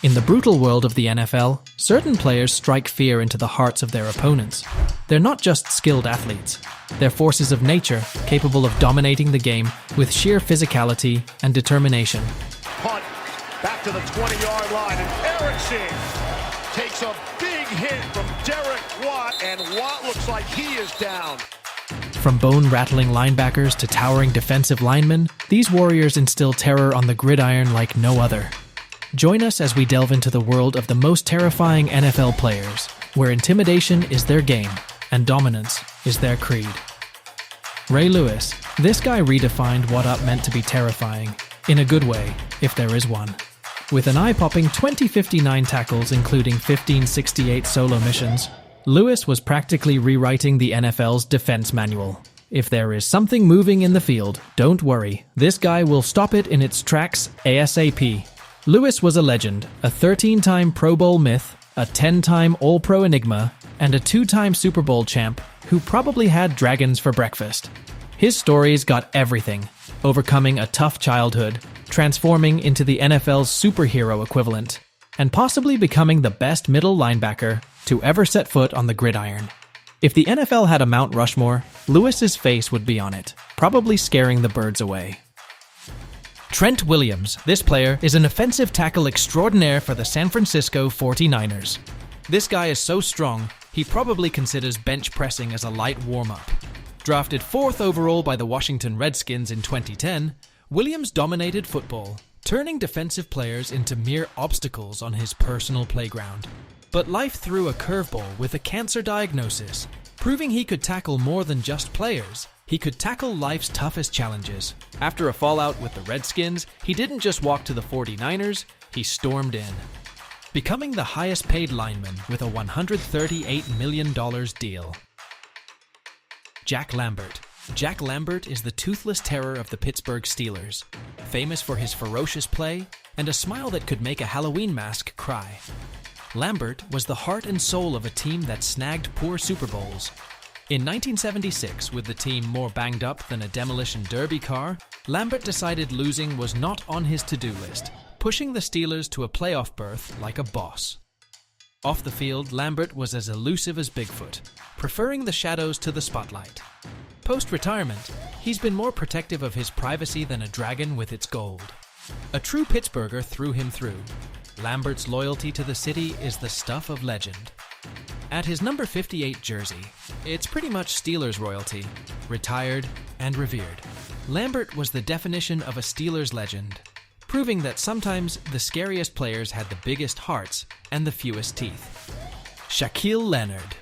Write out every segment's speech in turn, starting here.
In the brutal world of the NFL, certain players strike fear into the hearts of their opponents. They're not just skilled athletes. They're forces of nature capable of dominating the game with sheer physicality and determination. Punt back to the 20-yard line, and Erickson takes a big hit from Derek Watt, and Watt looks like he is down. From bone-rattling linebackers to towering defensive linemen, these warriors instill terror on the gridiron like no other. Join us as we delve into the world of the most terrifying NFL players, where intimidation is their game and dominance is their creed. Ray Lewis. This guy redefined what up meant to be terrifying, in a good way, if there is one. With an eye-popping 2059 tackles including 1568 solo missions, Lewis was practically rewriting the NFL's defense manual. If there is something moving in the field, don't worry, this guy will stop it in its tracks ASAP. Lewis was a legend, a 13-time Pro Bowl myth, a 10-time All-Pro enigma, and a 2-time Super Bowl champ who probably had dragons for breakfast. His stories got everything, overcoming a tough childhood, transforming into the NFL's superhero equivalent, and possibly becoming the best middle linebacker to ever set foot on the gridiron. If the NFL had a Mount Rushmore, Lewis's face would be on it, probably scaring the birds away. Trent Williams. This player is an offensive tackle extraordinaire for the San Francisco 49ers. This guy is so strong, he probably considers bench pressing as a light warm-up. Drafted 4th overall by the Washington Redskins in 2010, Williams dominated football, turning defensive players into mere obstacles on his personal playground. But life threw a curveball with a cancer diagnosis, proving he could tackle more than just players. He could tackle life's toughest challenges. After a fallout with the Redskins, he didn't just walk to the 49ers, he stormed in, becoming the highest paid lineman with a $138 million deal. Jack Lambert. Jack Lambert is the toothless terror of the Pittsburgh Steelers, famous for his ferocious play and a smile that could make a Halloween mask cry. Lambert was the heart and soul of a team that snagged poor Super Bowls. In 1976, with the team more banged up than a demolition derby car, Lambert decided losing was not on his to-do list, pushing the Steelers to a playoff berth like a boss. Off the field, Lambert was as elusive as Bigfoot, preferring the shadows to the spotlight. Post-retirement, he's been more protective of his privacy than a dragon with its gold. A true Pittsburgher through him through, Lambert's loyalty to the city is the stuff of legend. At his number 58 jersey, it's pretty much Steelers royalty, retired and revered. Lambert was the definition of a Steelers legend, proving that sometimes the scariest players had the biggest hearts and the fewest teeth. Shaquille Leonard.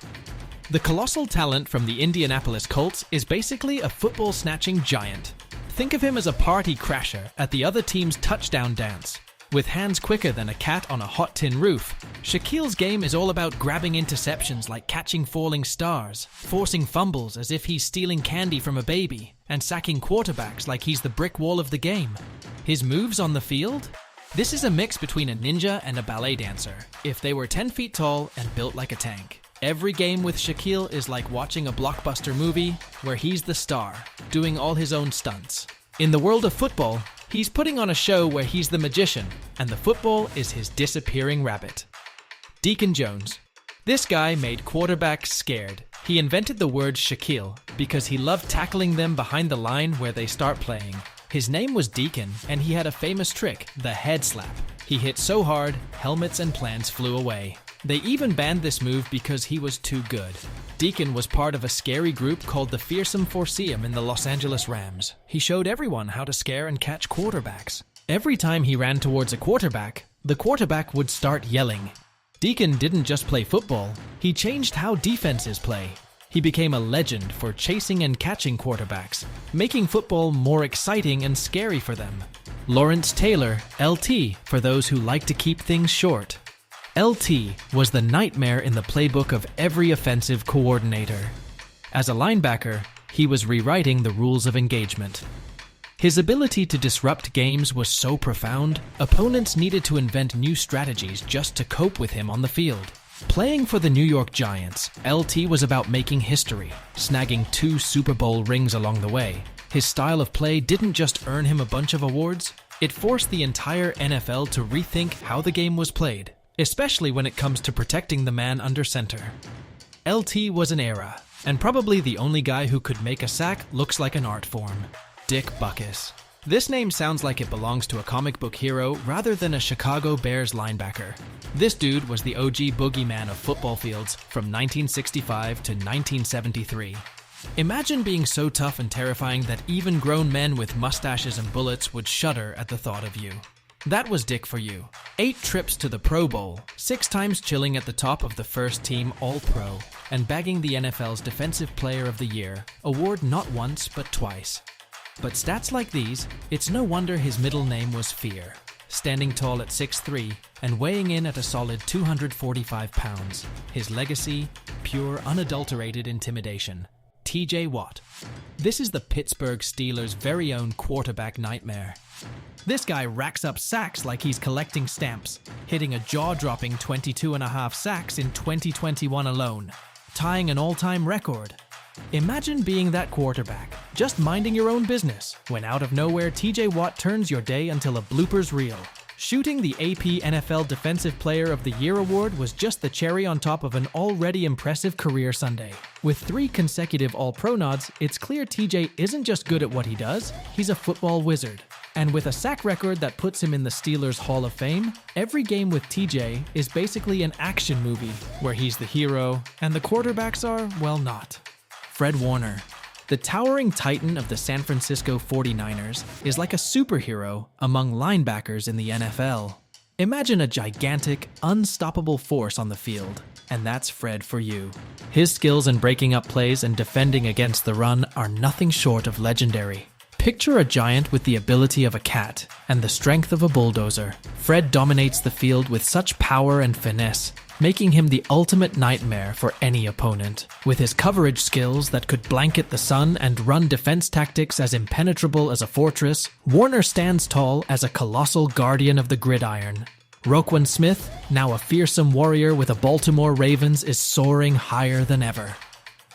The colossal talent from the Indianapolis Colts is basically a football-snatching giant. Think of him as a party crasher at the other team's touchdown dance. With hands quicker than a cat on a hot tin roof, Shaquille's game is all about grabbing interceptions like catching falling stars, forcing fumbles as if he's stealing candy from a baby, and sacking quarterbacks like he's the brick wall of the game. His moves on the field? This is a mix between a ninja and a ballet dancer, if they were 10 feet tall and built like a tank. Every game with Shaquille is like watching a blockbuster movie where he's the star, doing all his own stunts. In the world of football, he's putting on a show where he's the magician, and the football is his disappearing rabbit. Deacon Jones. This guy made quarterbacks scared. He invented the word Shaquille because he loved tackling them behind the line where they start playing. His name was Deacon, and he had a famous trick, the head slap. He hit so hard, helmets and plants flew away. They even banned this move because he was too good. Deacon was part of a scary group called the Fearsome Fourseum in the Los Angeles Rams. He showed everyone how to scare and catch quarterbacks. Every time he ran towards a quarterback, the quarterback would start yelling. Deacon didn't just play football, he changed how defenses play. He became a legend for chasing and catching quarterbacks, making football more exciting and scary for them. Lawrence Taylor, LT, for those who like to keep things short. LT was the nightmare in the playbook of every offensive coordinator. As a linebacker, he was rewriting the rules of engagement. His ability to disrupt games was so profound, opponents needed to invent new strategies just to cope with him on the field. Playing for the New York Giants, LT was about making history, snagging 2 Super Bowl rings along the way. His style of play didn't just earn him a bunch of awards, It forced the entire NFL to rethink how the game was played, especially when it comes to protecting the man under center. LT was an era, and probably the only guy who could make a sack looks like an art form. Dick Butkus. This name sounds like it belongs to a comic book hero rather than a Chicago Bears linebacker. This dude was the OG boogeyman of football fields from 1965 to 1973. Imagine being so tough and terrifying that even grown men with mustaches and bullets would shudder at the thought of you. That was Dick for you. 8 trips to the Pro Bowl, 6 times chilling at the top of the first team All-Pro, and bagging the NFL's Defensive Player of the Year award not once but twice. But stats like these, it's no wonder his middle name was Fear. Standing tall at 6'3" and weighing in at a solid 245 pounds. His legacy, pure, unadulterated intimidation. TJ Watt. This is the Pittsburgh Steelers' very own quarterback nightmare. This guy racks up sacks like he's collecting stamps, hitting a jaw-dropping 22.5 sacks in 2021 alone, tying an all-time record. Imagine being that quarterback, just minding your own business, when out of nowhere TJ Watt turns your day until a blooper's reel. Shooting the AP NFL Defensive Player of the Year award was just the cherry on top of an already impressive career Sunday. With 3 consecutive All-Pro nods, it's clear TJ isn't just good at what he does, he's a football wizard. And with a sack record that puts him in the Steelers' Hall of Fame, every game with TJ is basically an action movie, where he's the hero, and the quarterbacks are, well, not. Fred Warner. The towering titan of the San Francisco 49ers is like a superhero among linebackers in the NFL. Imagine a gigantic, unstoppable force on the field, and that's Fred for you. His skills in breaking up plays and defending against the run are nothing short of legendary. Picture a giant with the ability of a cat and the strength of a bulldozer. Fred dominates the field with such power and finesse, making him the ultimate nightmare for any opponent. With his coverage skills that could blanket the sun and run defense tactics as impenetrable as a fortress, Warner stands tall as a colossal guardian of the gridiron. Roquan Smith, now a fearsome warrior with the Baltimore Ravens, is soaring higher than ever.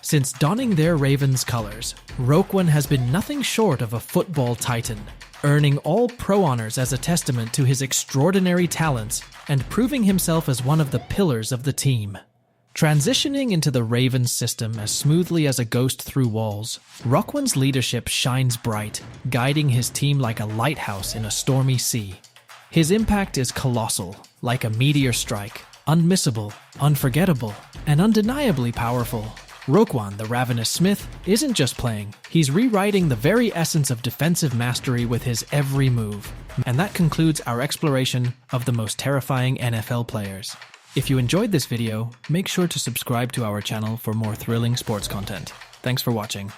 Since donning their Ravens colors, Roquan has been nothing short of a football titan, earning all pro honors as a testament to his extraordinary talents and proving himself as one of the pillars of the team. Transitioning into the Ravens system as smoothly as a ghost through walls, Roquan's leadership shines bright, guiding his team like a lighthouse in a stormy sea. His impact is colossal, like a meteor strike, unmissable, unforgettable, and undeniably powerful. Roquan, the Ravenous Smith, isn't just playing, he's rewriting the very essence of defensive mastery with his every move. And that concludes our exploration of the most terrifying NFL players. If you enjoyed this video, make sure to subscribe to our channel for more thrilling sports content. Thanks for watching.